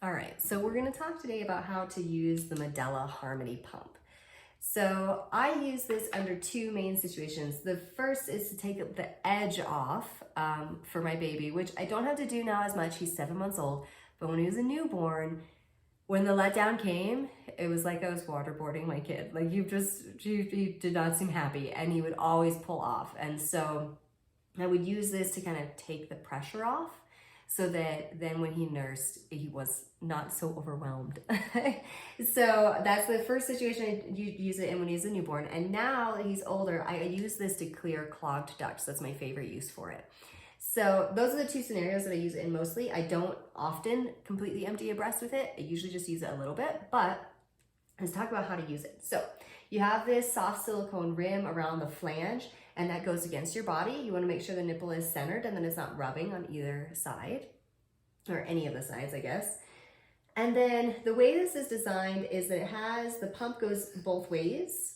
All right, so we're going to talk today about how to use the Medela Harmony Pump. So I use this under two main situations. The first is to take the edge off for my baby, which I don't have to do now as much. He's 7 months old, but when he was a newborn, when the letdown came, it was like I was waterboarding my kid. Like he did not seem happy, and he would always pull off. And so I would use this to kind of take the pressure off, so that then when he nursed, he was not so overwhelmed. So that's the first situation I use it in when he's a newborn. And now that he's older, I use this to clear clogged ducts. That's my favorite use for it. So those are the two scenarios that I use it in mostly. I don't often completely empty a breast with it. I usually just use it a little bit, but let's talk about how to use it. So you have this soft silicone rim around the flange, and that goes against your body. You want to make sure the nipple is centered and then it's not rubbing on either side, or any of the sides, I guess. And then the way this is designed is that the pump goes both ways.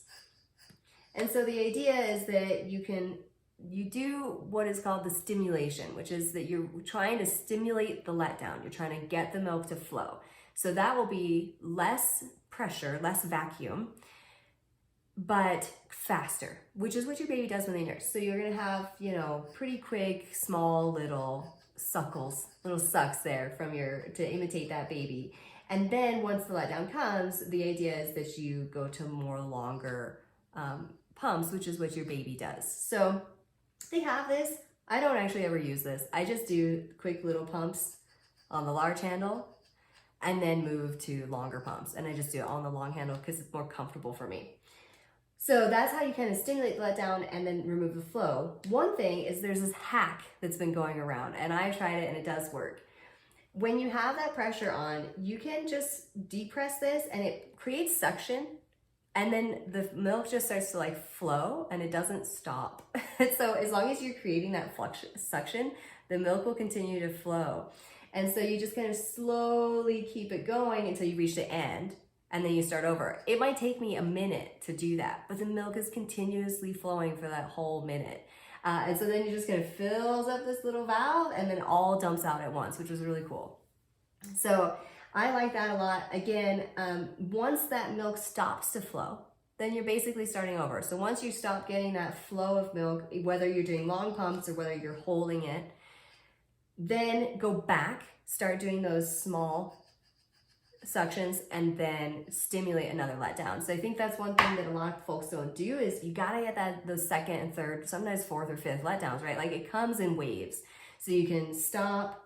And so the idea is that you do what is called the stimulation, which is that you're trying to stimulate the letdown. You're trying to get the milk to flow. So that will be less pressure, less vacuum, but faster, which is what your baby does when they nurse. So you're gonna have, pretty quick, small little sucks there to imitate that baby. And then once the letdown comes, the idea is that you go to more longer pumps, which is what your baby does. So they have this. I don't actually ever use this. I just do quick little pumps on the large handle and then move to longer pumps. And I just do it on the long handle because it's more comfortable for me. So that's how you kind of stimulate the letdown and then remove the flow. One thing is there's this hack that's been going around, and I've tried it and it does work. When you have that pressure on, you can just depress this and it creates suction, and then the milk just starts to flow and it doesn't stop. So as long as you're creating that suction, the milk will continue to flow. And so you just kind of slowly keep it going until you reach the end. And then you start over. It might take me a minute to do that, but the milk is continuously flowing for that whole minute. And so then you just kind of fills up this little valve and then all dumps out at once, which was really cool. So I like that a lot. Again, once that milk stops to flow, then you're basically starting over. So once you stop getting that flow of milk, whether you're doing long pumps or whether you're holding it, then go back, start doing those small suctions, and then stimulate another letdown. So I think that's one thing that a lot of folks don't do, is you gotta get those second and third, sometimes fourth or fifth letdowns, right? Like it comes in waves. So you can stop,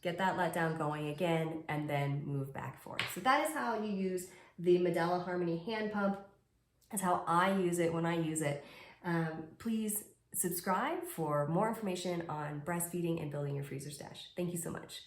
get that letdown going again, and then move back and forth. So that is how you use the Medela Harmony Hand Pump. That's how I use it when I use it. Please subscribe for more information on breastfeeding and building your freezer stash. Thank you so much.